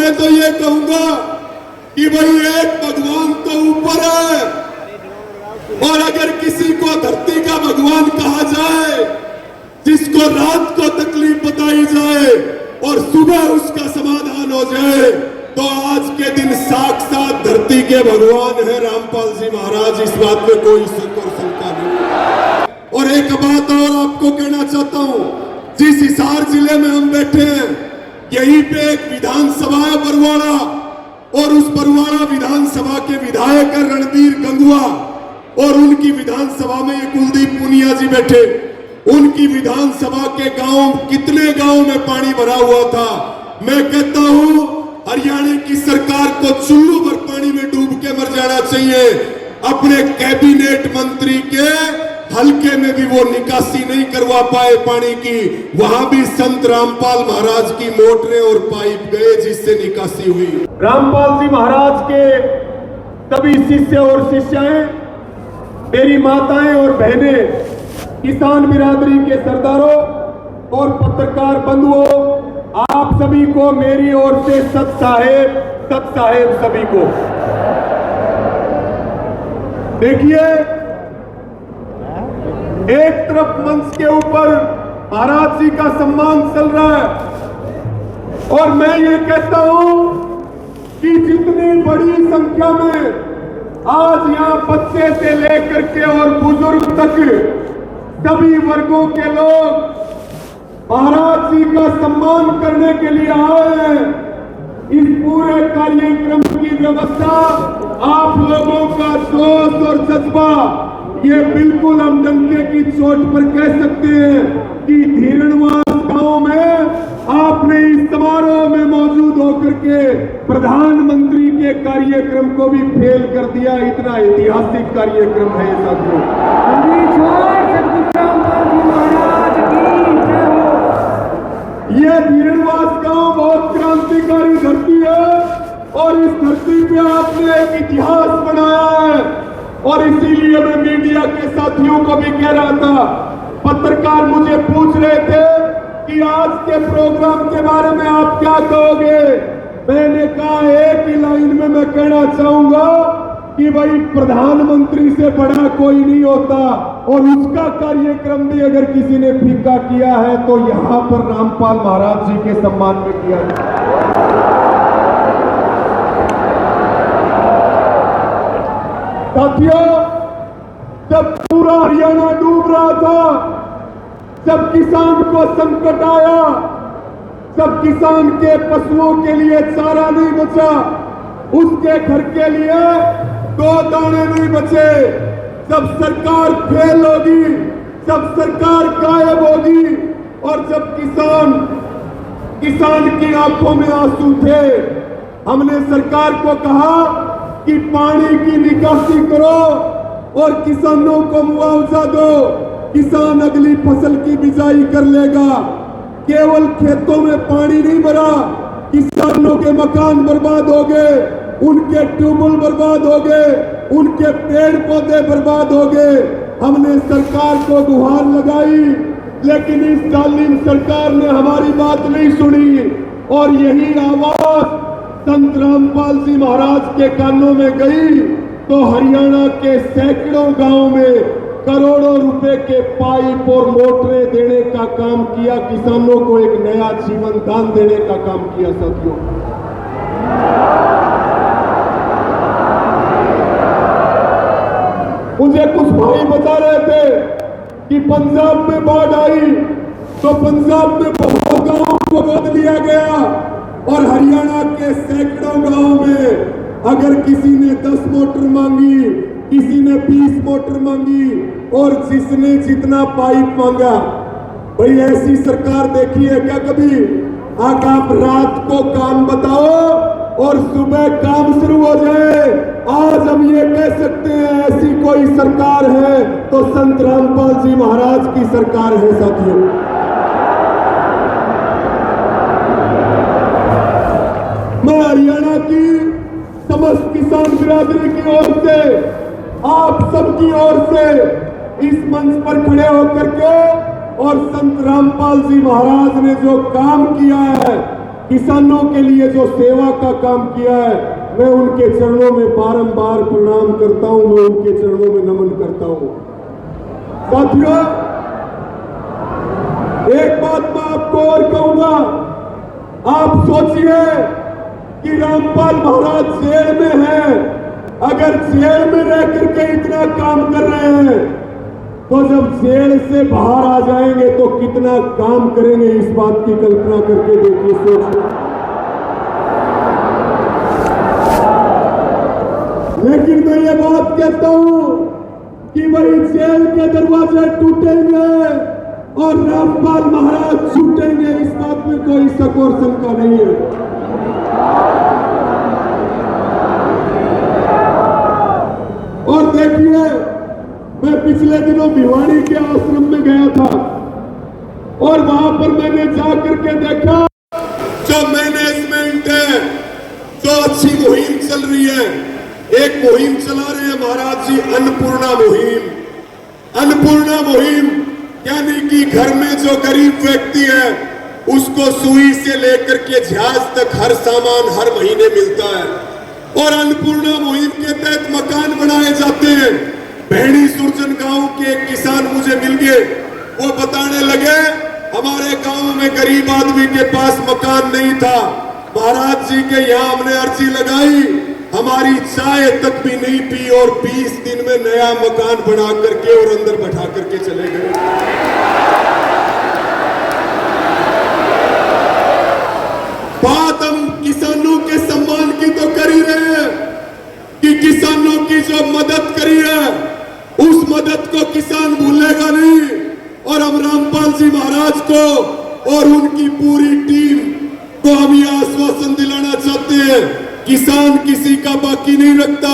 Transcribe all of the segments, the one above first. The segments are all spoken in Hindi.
मैं तो ये कहूंगा कि भाई एक भगवान तो ऊपर है, और अगर किसी को धरती का भगवान कहा जाए, जिसको रात को तकलीफ बताई जाए और सुबह उसका समाधान हो जाए, तो आज के दिन साक्षात धरती के भगवान है रामपाल जी महाराज। इस बात में कोई शक और शंका नहीं। और एक बात और आपको कहना चाहता हूं, जिस हिसार जिले में हम बैठे हैं, यहीं पे एक विधानसभा है बरवाड़ा, और उस बरवाड़ा विधानसभा के विधायक है रणबीर गंगुआ, और उनकी विधानसभा में ये कुलदीप पुनिया जी बैठे। उनकी विधानसभा के गांव, कितने गांव में पानी भरा हुआ था। मैं कहता हूं हरियाणा की सरकार को चुल्लू भर पानी में डूब के मर जाना चाहिए। अपने कैबिनेट मंत्री के हल्के में भी वो निकासी नहीं करवा पाए पानी की, वहां भी संत रामपाल महाराज की मोटरें और पाइप गए जिससे निकासी हुई। रामपाल जी महाराज के सभी शिष्य और शिष्याएं, मेरी माताएं और बहनें, किसान बिरादरी के सरदारों और पत्रकार बंधुओं, आप सभी को मेरी ओर से सत साहेब सभी को। देखिए, एक तरफ मंच के ऊपर महाराज जी का सम्मान चल रहा है, और मैं ये कहता हूं कि जितनी बड़ी संख्या में आज यहां बच्चे से लेकर के और बुजुर्ग तक सभी वर्गों के लोग महाराज जी का सम्मान करने के लिए आए हैं, इस पूरे कार्यक्रम की व्यवस्था, आप लोगों का जोश और जज्बा, ये बिल्कुल हम डंके की चोट पर कह सकते हैं कि धीरणवास गांव में आपने इस समारोह में मौजूद होकर के प्रधानमंत्री के कार्यक्रम को भी फेल कर दिया। इतना ऐतिहासिक कार्यक्रम है साथियों। ये धीरणवास गांव बहुत क्रांतिकारी धरती है, और इस धरती पे आपने एक इतिहास बनाया है। और इसीलिए मैं मीडिया के साथियों को भी कह रहा था, पत्रकार मुझे पूछ रहे थे कि आज के प्रोग्राम के बारे में आप क्या कहोगे। मैंने कहा एक ही लाइन में मैं कहना चाहूंगा कि भाई प्रधानमंत्री से बड़ा कोई नहीं होता, और उसका कार्यक्रम भी अगर किसी ने फीका किया है तो यहां पर रामपाल महाराज जी के सम्मान में किया गया। साथियों, जब पूरा हरियाणा डूब रहा था, जब किसान को संकट आया, जब किसान के पशुओं के लिए चारा नहीं बचा, उसके घर के लिए 2 दाने नहीं बचे, जब सरकार फेल होगी, जब सरकार गायब होगी, और जब किसान की आंखों में आंसू थे, हमने सरकार को कहा कि पानी की निकासी करो और किसानों को मुआवजा दो। किसान अगली फसल की बिजाई कर लेगा। केवल खेतों में पानी नहीं भरा, किसानों के मकान बर्बाद हो गए, उनके ट्यूबवेल बर्बाद हो गए, उनके पेड़ पौधे बर्बाद हो गए। हमने सरकार को गुहार लगाई, लेकिन इस जालिम सरकार ने हमारी बात नहीं सुनी, और यही आवाज संत रामपाल जी महाराज के कानों में गई तो हरियाणा के सैकड़ों गांव में करोड़ों रुपए के पाइप और मोटरें देने का काम किया, किसानों को एक नया जीवन दान देने का काम किया। साथियों, मुझे कुछ भाई बता रहे थे कि पंजाब में बाढ़ आई तो पंजाब में बहुत गांवों को गोद लिया गया, और हरियाणा के सैकड़ों गांव में अगर किसी ने 10 मोटर मांगी, किसी ने 20 मोटर मांगी, और जिसने जितना पाइप मांगा। भाई ऐसी सरकार देखी है क्या कभी? आप रात को काम बताओ और सुबह काम शुरू हो जाए। आज हम ये कह सकते हैं ऐसी कोई सरकार है तो संत रामपाल जी महाराज की सरकार है। साथियों, मैं हरियाणा की समस्त किसान बिरादरी की ओर से, आप सबकी ओर से इस मंच पर खड़े होकर के और संत रामपाल जी महाराज ने जो काम किया है, किसानों के लिए जो सेवा का काम किया है, मैं उनके चरणों में बारंबार प्रणाम करता हूं, मैं उनके चरणों में नमन करता हूं। साथियों, एक बात मैं आपको और कहूंगा, आप सोचिए कि रामपाल महाराज जेल में हैं, अगर जेल में रह करके इतना काम कर रहे हैं तो जब जेल से बाहर आ जाएंगे तो कितना काम करेंगे, इस बात की कल्पना करके देखिए, सोचिए। लेकिन मैं ये बात कहता हूं कि वही जेल के दरवाजे टूटेंगे और रामपाल महाराज छूटेंगे, इस बात में कोई शक और शंका नहीं है। और देखिए, मैं पिछले दिनों भिवाड़ी के आश्रम में गया था और वहां पर मैंने जाकर के देखा जो मैनेजमेंट है, जो अच्छी मुहिम चल रही है। एक मुहिम चला रहे हैं महाराज जी, अन्नपूर्णा मुहिम। अन्नपूर्णा मुहिम यानी कि घर में जो गरीब व्यक्ति है उसको सुई से लेकर के झाज तक हर सामान हर महीने मिलता है। और अन्नपूर्णा मुहिम के तहत मकान बनाए जाते हैं। भेड़ी सुरजन गांव के एक किसान मुझे मिल गए, वो बताने लगे हमारे गांव में गरीब आदमी के पास मकान नहीं था, महाराज जी के यहाँ हमने अर्जी लगाई, हमारी चाय तक भी नहीं पी और 20 दिन में नया मकान बना करके और अंदर बैठा करके चले गए। बात हम किसानों के सम्मान की तो कर ही रहे हैं कि किसानों की जो मदद करी है उस मदद को किसान भूलेगा नहीं। और हम रामपाल जी महाराज को और उनकी पूरी टीम को हम यह आश्वासन दिलाना चाहते हैं, किसान किसी का बाकी नहीं रखता।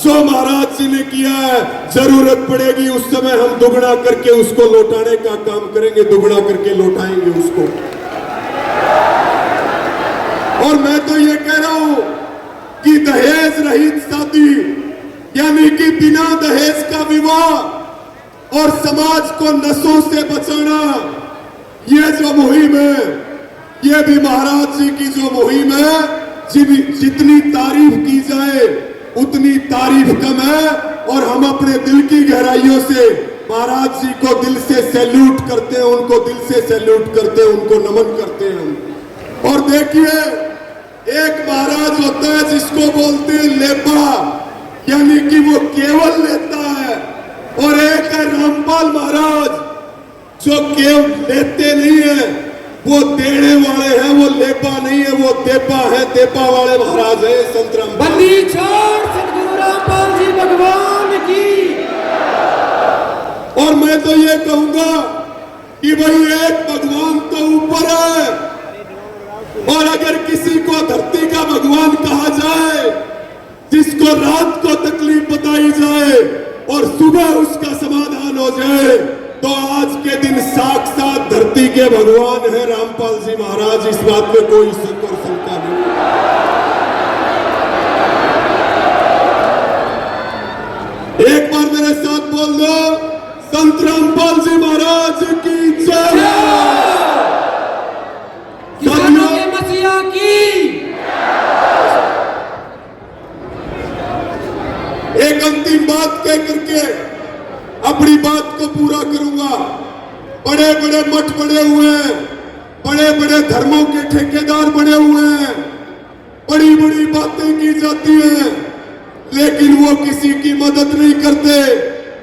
जो महाराज जी ने किया है, जरूरत पड़ेगी उस समय हम दुगना करके उसको लौटाने का काम करेंगे, दुगना करके लौटाएंगे उसको। और मैं तो ये कह रहा हूं कि दहेज रहित शादी यानी कि बिना दहेज का विवाह और समाज को नशों से बचाना, ये जो मुहिम है, ये भी महाराज जी की जो मुहिम है, जितनी तारीफ की जाए उतनी तारीफ कम है। और हम अपने दिल की गहराइयों से महाराज जी को दिल से सैल्यूट करते हैं, उनको दिल से सैल्यूट करते हैं, उनको नमन करते हैं हम। और देखिए, एक महाराज होता है जिसको बोलते हैं लेपा, यानी कि वो केवल लेता है, और एक है रामपाल महाराज जो केवल लेते नहीं है, वो देने वाले हैं, वो लेपा नहीं है, वो देपा है, देपा वाले महाराज है संत रामपाल। बंदी छोड़ सतगुरु रामपाल जी भगवान की। और मैं तो ये कहूंगा कि भाई एक भगवान तो ऊपर है, और अगर किसी को धरती का भगवान कहा जाए, जिसको रात को तकलीफ बताई जाए और सुबह उसका समाधान हो जाए, तो आज के दिन साक्षात धरती के भगवान है रामपाल जी महाराज। इस बात में कोई शक और शंका नहीं। एक बार मेरे साथ बोल दो, संत रामपाल जी महाराज की जय। किसानों के मसीहा की। एक अंतिम बात कह करके अपनी बात को पूरा करूंगा। बड़े बड़े मठ बने हुए हैं, बड़े बड़े धर्मों के ठेकेदार बने हुए हैं, बड़ी बड़ी बातें की जाती हैं, लेकिन वो किसी की मदद नहीं करते।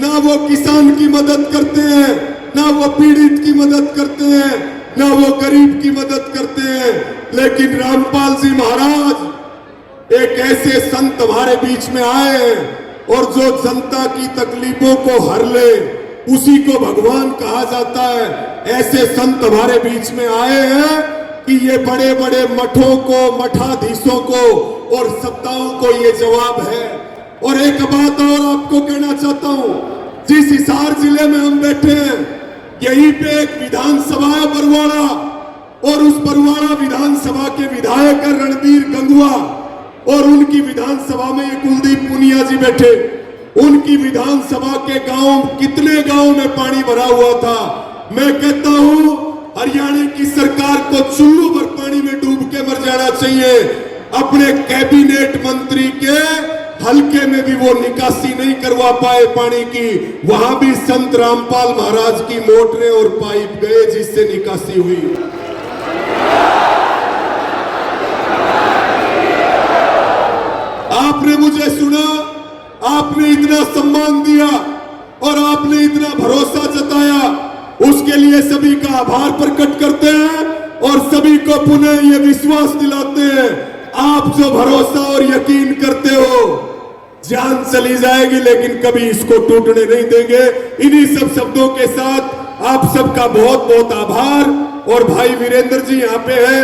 ना वो किसान की मदद करते हैं, ना वो पीड़ित की मदद करते हैं, ना वो गरीब की मदद करते हैं। लेकिन रामपाल जी महाराज एक ऐसे संत हमारे बीच में आए हैं, और जो जनता की तकलीफों को हर ले उसी को भगवान कहा जाता है। ऐसे संत हमारे बीच में आए हैं कि ये बड़े बड़े मठों को, मठाधीशों को और सत्ताओं को ये जवाब है। और एक बात और आपको कहना चाहता हूं, जिस हिसार जिले में हम बैठे हैं, यहीं पे एक विधानसभा है बरवाड़ा, और उस बरवाड़ा विधानसभा के विधायक है रणबीर गंगवा, और उनकी विधानसभा में ये कुलदीप पुनिया जी बैठे। उनकी विधानसभा के गांव, कितने गांव में पानी भरा हुआ था। मैं कहता हूं हरियाणा की सरकार को चुल्लू भर पानी में डूब के मर जाना चाहिए। अपने कैबिनेट मंत्री के हल्के में भी वो निकासी नहीं करवा पाए पानी की, वहां भी संत रामपाल महाराज की मोटरें और पाइप गए जिससे निकासी हुई। आपने मुझे सुना, आपने इतना सम्मान दिया और आपने इतना भरोसा जताया, उसके लिए सभी का आभार प्रकट करते हैं और सभी को पुनः ये विश्वास दिलाते हैं, आप जो भरोसा और यकीन करते हो, जान चली जाएगी लेकिन कभी इसको टूटने नहीं देंगे। इन्हीं सब शब्दों के साथ आप सबका बहुत बहुत आभार। और भाई वीरेंद्र जी यहाँ पे हैं,